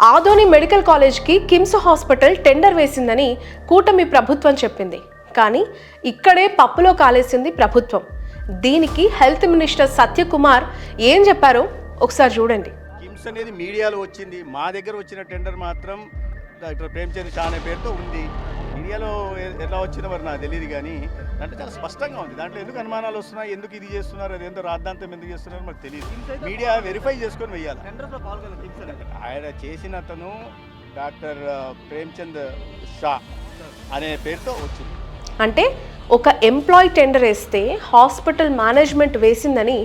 Adoni medical కాలేజ్కి KIMS hospital tender వేసిందని కూటమి ప్రభుత్వం చెప్పింది. కానీ ఇక్కడే పప్పులో కాలేసింది ప్రభుత్వం. దీనికి హెల్త్ మినిస్టర్ సత్యకుమార్ ఏం చెప్పారో ఒకసారి చూడండి. కిమ్స్ అనేది మీడియాలో వచ్చింది, మా దగ్గర వచ్చిన టెండర్ మాత్రం డాక్టర్ ప్రేమ్చంద్ షా అనే పేరుతో ఉంది. మీడియాలో ఎలా వచ్చిందో మరి నాకు తెలియదు, కానీ అంటే చాలా స్పష్టంగా ఉంది. దాంట్లో ఎందుకు అనుమానాలు వస్తున్నాయి, ఎందుకు ఇది చేస్తున్నారు, అది ఎంతో రాద్ధాంతం ఎందుకు చేస్తున్నారు మాకు తెలియదు. మీడియా వెరిఫై చేసుకొని వెయ్యాలి. ఆయన చేసిన అతను డాక్టర్ ప్రేమ్చంద్ షా అనే పేరుతో వచ్చింది. అంటే ఒక ఎంప్లాయీ టెండర్ వేస్తే హాస్పిటల్ మేనేజ్మెంట్ వేసిందని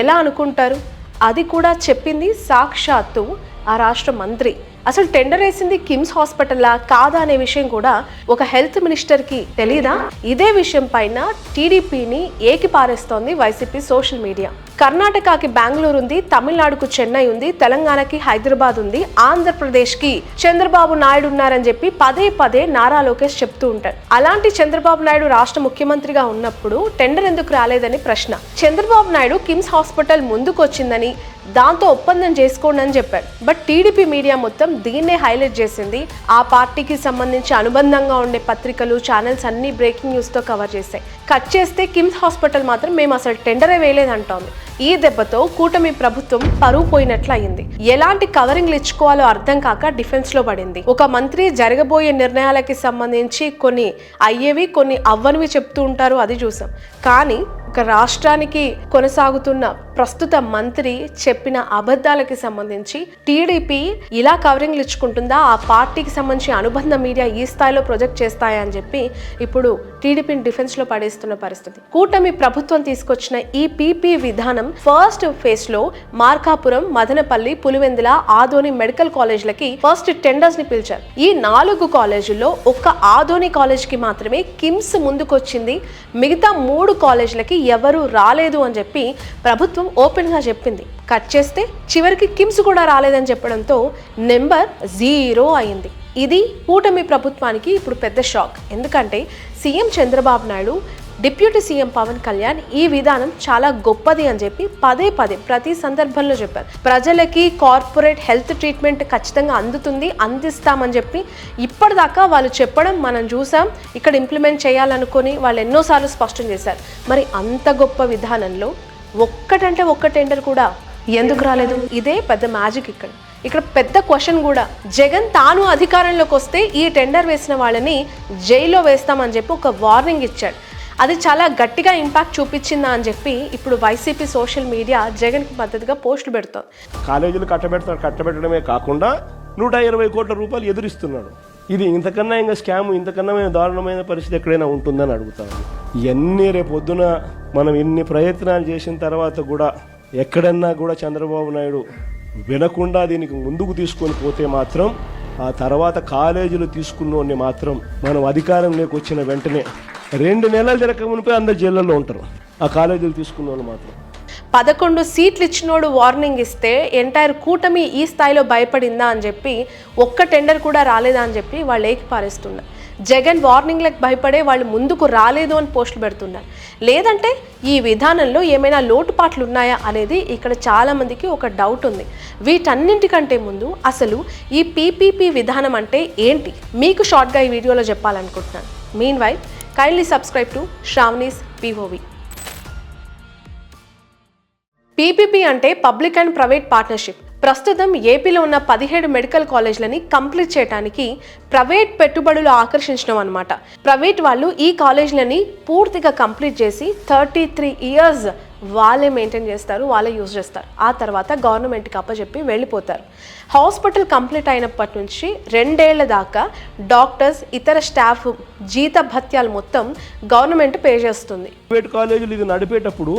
ఎలా అనుకుంటారు? అది కూడా చెప్పింది సాక్షాత్తు ఆ రాష్ట్ర మంత్రి. అసలు టెండర్ వేసింది కిమ్స్ హాస్పిటల్లా కాదా అనే విషయం కూడా ఒక హెల్త్ మినిస్టర్కి తెలీదా? ఇదే విషయం పైన టీడీపీని ఏకిపారేస్తోంది వైసీపీ సోషల్ మీడియా. కర్ణాటకకి బెంగళూరు ఉంది, తమిళనాడుకు చెన్నై ఉంది, తెలంగాణకి హైదరాబాద్ ఉంది, ఆంధ్రప్రదేశ్కి చంద్రబాబు నాయుడు ఉన్నారని చెప్పి పదే పదే నారా లోకేష్ చెప్తూ ఉంటారు. అలాంటి చంద్రబాబు నాయుడు రాష్ట్ర ముఖ్యమంత్రిగా ఉన్నప్పుడు టెండర్ ఎందుకు రాలేదని ప్రశ్న. చంద్రబాబు నాయుడు కిమ్స్ హాస్పిటల్ ముందుకు వచ్చిందని, దాంతో ఒప్పందం చేసుకోండి అని చెప్పారు. బట్ టీడీపీ మీడియా మొత్తం దీన్నే హైలైట్ చేసింది. ఆ పార్టీకి సంబంధించి అనుబంధంగా ఉండే పత్రికలు, ఛానల్స్ అన్ని బ్రేకింగ్ న్యూస్ తో కవర్ చేశాయి. కట్ చేస్తే కిమ్స్ హాస్పిటల్ మాత్రం మేము అసలు టెండరే వేయలేదంటోంది. ఈ దెబ్బతో కూటమి ప్రభుత్వం పరువు పోయినట్లు అయింది. ఎలాంటి కవరింగ్లు ఇచ్చుకోవాలో అర్థం కాక డిఫెన్స్ లో పడింది. ఒక మంత్రి జరగబోయే నిర్ణయాలకి సంబంధించి కొన్ని అయ్యేవి కొన్ని అవ్వనివి చెప్తూ ఉంటారు, అది చూసాం. కానీ ఒక రాష్ట్రానికి కొనసాగుతున్న ప్రస్తుత మంత్రి చెప్పిన అబద్ధాలకి సంబంధించి టీడీపీ ఇలా కవరింగ్లు ఇచ్చుకుంటుందా? ఆ పార్టీకి సంబంధించి అనుబంధ మీడియా ఈ స్థాయిలో ప్రొజెక్ట్ చేస్తాయా అని చెప్పి ఇప్పుడు టీడీపీని డిఫెన్స్ లో పడేస్తున్న పరిస్థితి. కూటమి ప్రభుత్వం తీసుకొచ్చిన ఈ పీపీ విధానం ఫస్ట్ ఫేజ్ లో మార్కాపురం, మదనపల్లి, పులివెందుల, ఆదోని మెడికల్ కాలేజ్లకి ఫస్ట్ టెండర్స్ ని పిలిచారు. ఈ 4 కాలేజీల్లో ఒక్క ఆదోని కాలేజ్ కి మాత్రమే కిమ్స్ ముందుకొచ్చింది. మిగతా 3 కాలేజీలకి ఎవరు రాలేదు అని చెప్పి ప్రభుత్వం ఓపెన్ గా చెప్పింది. కట్ చేస్తే చివరికి కిమ్స్ కూడా రాలేదని చెప్పడంతో నెంబర్ 0 అయింది. ఇది కూటమి ప్రభుత్వానికి ఇప్పుడు పెద్ద షాక్. ఎందుకంటే CM Chandrababu Naidu, deputy CM Pawan Kalyan ఈ విధానం చాలా గొప్పది అని చెప్పి పదే పదే ప్రతి సందర్భంలో చెప్పారు. ప్రజలకి కార్పొరేట్ హెల్త్ ట్రీట్మెంట్ ఖచ్చితంగా అందిస్తామని చెప్పి ఇప్పటిదాకా వాళ్ళు చెప్పడం మనం చూసాం. ఇక్కడ ఇంప్లిమెంట్ చేయాలనుకొని వాళ్ళు ఎన్నోసార్లు స్పష్టం చేశారు. మరి అంత గొప్ప విధానంలో ఒక్కటంటే ఒక్క టెండర్ కూడా ఎందుకు రాలేదు? ఇదే పెద్ద మ్యాజిక్. ఇక్కడ పెద్ద క్వశ్చన్ కూడా, జగన్ తాను అధికారంలోకి వస్తే ఈ టెండర్ వేసిన వాళ్ళని జైల్లో వేస్తామని చెప్పి ఒక వార్నింగ్ ఇచ్చాడు. అది చాలా గట్టిగా ఇంపాక్ట్ చూపించిందా అని చెప్పి ఇప్పుడు వైసీపీ సోషల్ మీడియా జగన్కి మద్దతుగా పోస్టులు పెడుతోంది. కాలేజీలు కట్టబెట్టడమే కాకుండా 120 కోట్ల రూపాయలు ఎదురిస్తున్నాడు. ఇది ఇంతకన్నా ఇంకా స్కామ్, ఇంతకన్నా దారుణమైన పరిస్థితి ఎక్కడైనా ఉంటుందని అడుగుతాను. ఇవన్నీ రేపొద్దున మనం ఇన్ని ప్రయత్నాలు చేసిన తర్వాత కూడా ఎక్కడన్నా కూడా చంద్రబాబు నాయుడు వినకుండా దీనికి ముందుకు తీసుకొని పోతే మాత్రం ఆ తర్వాత కాలేజీలు తీసుకున్నోడిని మాత్రం మనం అధికారంలోకి వచ్చిన వెంటనే 2 నెలలు జరగక మునిపే అందరు జైళ్ళల్లో ఉంటారు. ఆ కాలేజీలు తీసుకున్న వాళ్ళు మాత్రం 11 సీట్లు ఇచ్చినోడు వార్నింగ్ ఇస్తే ఎంటైర్ కూటమి ఈ స్థాయిలో భయపడిందా అని చెప్పి ఒక్క టెండర్ కూడా రాలేదా అని చెప్పి వాళ్ళు ఏకిపారేస్తున్నారు. జగన్ వార్నింగ్లకు భయపడే వాళ్ళు ముందుకు రాలేదు అని పోస్టులు పెడుతున్నారు. లేదంటే ఈ విధానంలో ఏమైనా లోటుపాట్లు ఉన్నాయా అనేది ఇక్కడ చాలామందికి ఒక డౌట్ ఉంది. వీటన్నింటికంటే ముందు అసలు ఈ పీపీపీ విధానం అంటే ఏంటి మీకు షార్ట్గా ఈ వీడియోలో చెప్పాలనుకుంటున్నాను. Mean while kindly subscribe to Shravani's POV. PPP అంటే పబ్లిక్ అండ్ ప్రైవేట్ పార్ట్నర్షిప్. ప్రస్తుతం ఏపీలో ఉన్న 17 మెడికల్ కాలేజ్లని కంప్లీట్ చేయడానికి ప్రైవేట్ పెట్టుబడులు ఆకర్షించడం అనమాట. ప్రైవేట్ వాళ్ళు ఈ కాలేజ్లని పూర్తిగా కంప్లీట్ చేసి 33 ఇయర్స్ వాళ్ళే మెయింటైన్ చేస్తారు, వాళ్ళే యూజ్ చేస్తారు. ఆ తర్వాత గవర్నమెంట్కి అప్పచెప్పి వెళ్ళిపోతారు. హాస్పిటల్ కంప్లీట్ అయినప్పటి నుంచి 2 ఏళ్ల దాకా డాక్టర్స్, ఇతర స్టాఫ్ జీత భత్యాలు మొత్తం గవర్నమెంట్ పే చేస్తుంది. ప్రైవేట్ కాలేజీలు ఇది నడిపేటప్పుడు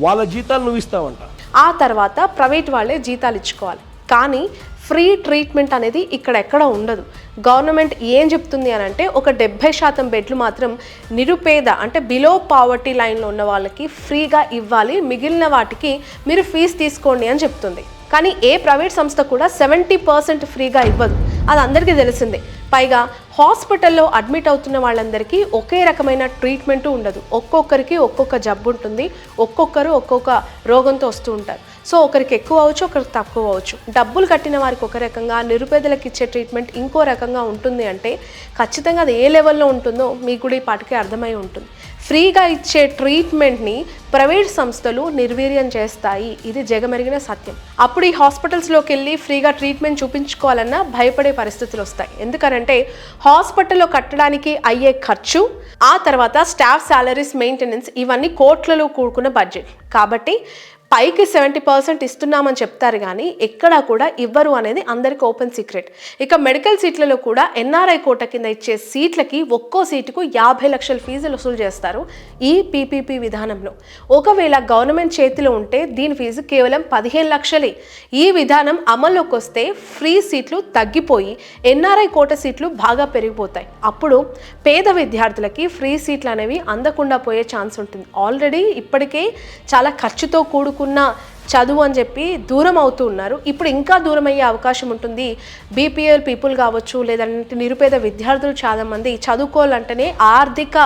వాళ్ళ జీతాలు నువ్వు ఇస్తావంట. ఆ తర్వాత ప్రైవేట్ వాళ్ళే జీతాలు ఇచ్చుకోవాలి. కానీ ఫ్రీ ట్రీట్మెంట్ అనేది ఇక్కడ ఎక్కడ ఉండదు. గవర్నమెంట్ ఏం చెప్తుంది అని అంటే ఒక 70% బెడ్లు మాత్రం నిరుపేద అంటే బిలో పావర్టీ లైన్లో ఉన్న వాళ్ళకి ఫ్రీగా ఇవ్వాలి, మిగిలిన వాటికి మీరు ఫీజు తీసుకోండి అని చెప్తుంది. కానీ ఏ ప్రైవేట్ సంస్థ కూడా 70% ఫ్రీగా ఇవ్వదు, అది అందరికీ తెలిసిందే. పైగా హాస్పిటల్లో అడ్మిట్ అవుతున్న వాళ్ళందరికీ ఒకే రకమైన ట్రీట్మెంట్ ఉండదు. ఒక్కొక్కరికి ఒక్కొక్క జబ్బు ఉంటుంది, ఒక్కొక్కరు ఒక్కొక్క రోగంతో వస్తూ ఉంటారు. సో ఒకరికి ఎక్కువ అవ్వచ్చు, ఒకరికి తక్కువ అవ్వచ్చు. డబ్బులు కట్టిన వారికి ఒక రకంగా, నిరుపేదలకు ఇచ్చే ట్రీట్మెంట్ ఇంకో రకంగా ఉంటుంది అంటే ఖచ్చితంగా అది ఏ లెవెల్లో ఉంటుందో మీకు కూడా ఈ పాటికి అర్థమై ఉంటుంది. ఫ్రీగా ఇచ్చే ట్రీట్మెంట్ని ప్రైవేట్ సంస్థలు నిర్వీర్యం చేస్తాయి, ఇది జగమెరిగిన సత్యం. అప్పుడు ఈ హాస్పిటల్స్లోకి వెళ్ళి ఫ్రీగా ట్రీట్మెంట్ చూపించుకోవాలన్నా భయపడే పరిస్థితులు వస్తాయి. ఎందుకనంటే హాస్పిటల్లో కట్టడానికి అయ్యే ఖర్చు, ఆ తర్వాత స్టాఫ్ సాలరీస్, మెయింటెనెన్స్, ఇవన్నీ కోట్లలో కూడుకున్న బడ్జెట్. కాబట్టి పైకి 70% ఇస్తున్నామని చెప్తారు కానీ ఎక్కడా కూడా ఇవ్వరు అనేది అందరికీ ఓపెన్ సీక్రెట్. ఇక మెడికల్ సీట్లలో కూడా ఎన్ఆర్ఐ కోట కింద ఇచ్చే సీట్లకి ఒక్కో సీటుకు 50 లక్షల ఫీజులు వసూలు చేస్తారు ఈ పీపీపీ విధానంలో. ఒకవేళ గవర్నమెంట్ చేతిలో ఉంటే దీని ఫీజు కేవలం 15 లక్షలే. ఈ విధానం అమల్లోకి వస్తే ఫ్రీ సీట్లు తగ్గిపోయి ఎన్ఆర్ఐ కోట సీట్లు బాగా పెరిగిపోతాయి. అప్పుడు పేద విద్యార్థులకి ఫ్రీ సీట్లు అనేవి అందకుండా పోయే ఛాన్స్ ఉంటుంది. ఆల్రెడీ ఇప్పటికే చాలా ఖర్చుతో కూడుకున్న చదువు అని చెప్పి దూరం అవుతూ ఉన్నారు. ఇప్పుడు ఇంకా దూరం అయ్యే అవకాశం ఉంటుంది. బీపీఎల్ పీపుల్ కావచ్చు, లేదంటే నిరుపేద విద్యార్థులు చాలామంది చదువుకోవాలంటేనే ఆర్థిక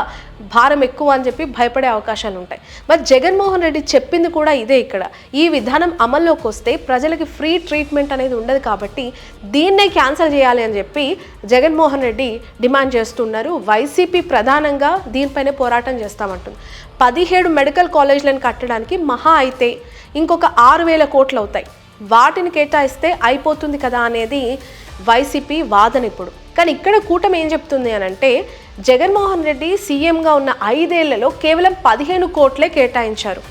భారం ఎక్కువ అని చెప్పి భయపడే అవకాశాలు ఉంటాయి. మరి జగన్మోహన్ రెడ్డి చెప్పింది కూడా ఇదే. ఇక్కడ ఈ విధానం అమల్లోకి వస్తే ప్రజలకి ఫ్రీ ట్రీట్మెంట్ అనేది ఉండదు కాబట్టి దీన్నే క్యాన్సిల్ చేయాలి అని చెప్పి జగన్మోహన్ రెడ్డి డిమాండ్ చేస్తున్నారు. వైసీపీ ప్రధానంగా దీనిపైనే పోరాటం చేస్తామంటుంది. 17 మెడికల్ కాలేజీలను కట్టడానికి మహా అయితే ఇంకొక 6,000 కోట్లు అవుతాయి. వాటిని కేటాయిస్తే అయిపోతుంది కదా అనేది వైసీపీ వాదన ఇప్పుడు. కానీ ఇక్కడ కూటమి ఏం చెప్తుంది అని అంటే జగన్మోహన్ రెడ్డి సీఎంగా ఉన్న 5 ఏళ్లలో కేవలం 15 కోట్లే కేటాయించారు.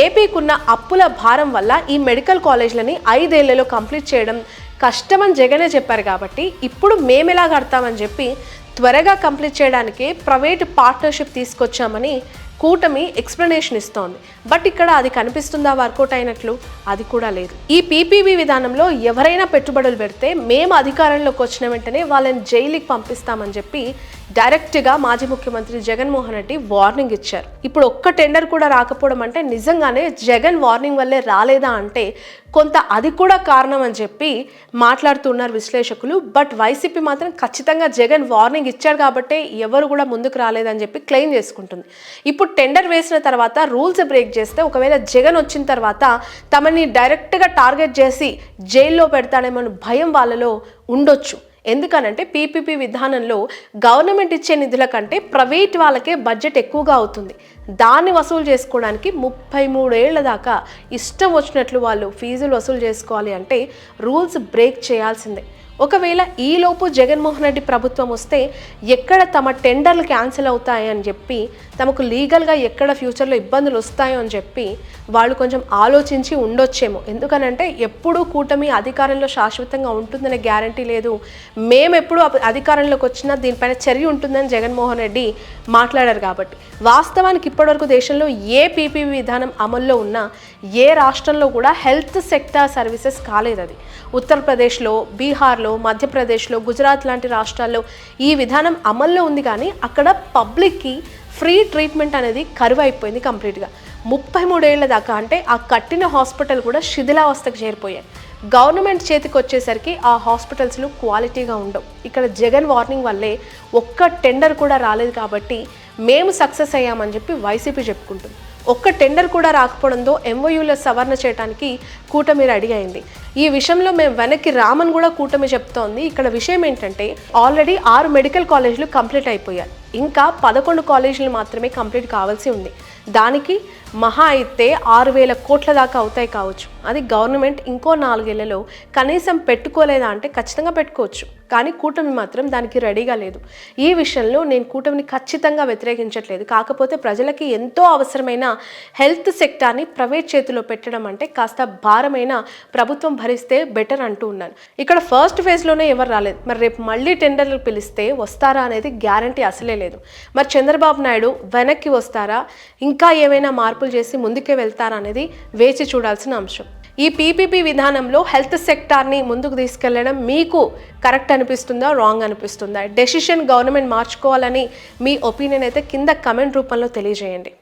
ఏపీకున్న అప్పుల భారం వల్ల ఈ మెడికల్ కాలేజీలని 5 ఏళ్లలో కంప్లీట్ చేయడం కష్టమని జగనే చెప్పారు. కాబట్టి ఇప్పుడు మేమెలా కడతామని చెప్పి త్వరగా కంప్లీట్ చేయడానికి ప్రైవేట్ పార్ట్నర్షిప్ తీసుకొచ్చామని కూటమి ఎక్స్ప్లెనేషన్ ఇస్తోంది. బట్ ఇక్కడ అది కనిపిస్తుందా వర్కౌట్ అయినట్లు? అది కూడా లేదు. ఈ పీపీపీ విధానంలో ఎవరైనా పెట్టుబడులు పెడితే మేము అధికారంలోకి వచ్చిన వెంటనే వాళ్ళని జైలుకి పంపిస్తామని చెప్పి డైరెక్ట్గా మాజీ ముఖ్యమంత్రి జగన్మోహన్ రెడ్డి వార్నింగ్ ఇచ్చారు. ఇప్పుడు ఒక్క టెండర్ కూడా రాకపోవడం అంటే నిజంగానే జగన్ వార్నింగ్ వల్లే రాలేదా అంటే కొంత అది కూడా కారణం అని చెప్పి మాట్లాడుతున్నారు విశ్లేషకులు. బట్ వైసీపీ మాత్రం ఖచ్చితంగా జగన్ వార్నింగ్ ఇచ్చాడు కాబట్టే ఎవరు కూడా ముందుకు రాలేదని చెప్పి క్లెయిమ్ చేసుకుంటుంది. ఇప్పుడు టెండర్ వేసిన తర్వాత రూల్స్ బ్రేక్ చేస్తే ఒకవేళ జగన్ వచ్చిన తర్వాత తమని డైరెక్ట్గా టార్గెట్ చేసి జైల్లో పెడతాడేమో భయం వాళ్ళలో ఉండొచ్చు. ఎందుకనంటే పీపీపీ విధానంలో గవర్నమెంట్ ఇచ్చే నిధుల కంటే ప్రైవేట్ వాళ్ళకే బడ్జెట్ ఎక్కువగా అవుతుంది. దాన్ని వసూలు చేసుకోవడానికి 33 ఏళ్ల దాకా ఇష్టం వచ్చినట్లు వాళ్ళు ఫీజులు వసూలు చేసుకోవాలి అంటే రూల్స్ బ్రేక్ చేయాల్సిందే. ఒకవేళ ఈలోపు జగన్మోహన్ రెడ్డి ప్రభుత్వం వస్తే ఎక్కడ తమ టెండర్లు క్యాన్సిల్ అవుతాయని చెప్పి, తమకు లీగల్గా ఎక్కడ ఫ్యూచర్లో ఇబ్బందులు వస్తాయో అని చెప్పి వాళ్ళు కొంచెం ఆలోచించి ఉండొచ్చేమో. ఎందుకనంటే ఎప్పుడూ కూటమి అధికారంలో శాశ్వతంగా ఉంటుందనే గ్యారంటీ లేదు. మేము ఎప్పుడు అధికారంలోకి వచ్చినా దీనిపైన చర్య ఉంటుందని జగన్మోహన్ రెడ్డి మాట్లాడారు. కాబట్టి వాస్తవానికి ఇప్పటివరకు దేశంలో ఏ పీపీపీ విధానం అమల్లో ఉన్నా ఏ రాష్ట్రంలో కూడా హెల్త్ సెక్టార్ సర్వీసెస్ కాలేదు. అది ఉత్తరప్రదేశ్లో, బీహార్లో, మధ్యప్రదేశ్లో, గుజరాత్ లాంటి రాష్ట్రాల్లో ఈ విధానం అమల్లో ఉంది. కానీ అక్కడ పబ్లిక్కి ఫ్రీ ట్రీట్మెంట్ అనేది కరువు అయిపోయింది కంప్లీట్గా. 33 ఏళ్ల దాకా అంటే ఆ కట్టిన హాస్పిటల్ కూడా శిథిలావస్థకు చేరిపోయాయి. గవర్నమెంట్ చేతికి వచ్చేసరికి ఆ హాస్పిటల్స్లో క్వాలిటీగా ఉండవు. ఇక్కడ జగన్ వార్నింగ్ వల్లే ఒక్క టెండర్ కూడా రాలేదు కాబట్టి మేము సక్సెస్ అయ్యామని చెప్పి వైసీపీ చెప్పుకుంటుంది. ఒక్క టెండర్ కూడా రాకపోవడంతో ఎంఓయూలో సవరణ చేయడానికి కూటమి రెడీ అయింది. ఈ విషయంలో మేము వెనక్కి రామని కూడా కూటమి చెప్తోంది. ఇక్కడ విషయం ఏంటంటే ఆల్రెడీ 6 మెడికల్ కాలేజీలు కంప్లీట్ అయిపోయాయి. ఇంకా 11 కాలేజీలు మాత్రమే కంప్లీట్ కావాల్సి ఉంది. దానికి మహా అయితే 6,000 కోట్ల దాకా అవుతాయి కావచ్చు. అది గవర్నమెంట్ ఇంకో 4 ఏళ్లలో కనీసం పెట్టుకోలేదా అంటే ఖచ్చితంగా పెట్టుకోవచ్చు. కానీ కూటమి మాత్రం దానికి రెడీగా లేదు. ఈ విషయంలో నేను కూటమిని ఖచ్చితంగా వ్యతిరేకించట్లేదు. కాకపోతే ప్రజలకి ఎంతో అవసరమైన హెల్త్ సెక్టార్ని ప్రైవేట్ చేతిలో పెట్టడం అంటే కాస్త భారమైన ప్రభుత్వం భరిస్తే బెటర్ అంటూ ఉన్నాను. ఇక్కడ ఫస్ట్ ఫేజ్లోనే ఎవరు రాలేదు. మరి రేపు మళ్ళీ టెండర్లు పిలిస్తే వస్తారా అనేది గ్యారంటీ అసలే లేదు. మరి చంద్రబాబు నాయుడు వెనక్కి వస్తారా, ఇంకా ఏమైనా మార్పులు చేసి ముందుకే వెళ్తారా అనేది వేచి చూడాల్సిన అంశం. ఈ పీపీపీ విధానంలో హెల్త్ సెక్టార్ని ముందుకు తీసుకెళ్లడం మీకు కరెక్ట్ అనిపిస్తుందా, రాంగ్ అనిపిస్తుందా? డెసిషన్ గవర్నమెంట్ మార్చుకోవాలని మీ ఒపీనియన్ అయితే కింద కమెంట్ రూపంలో తెలియజేయండి.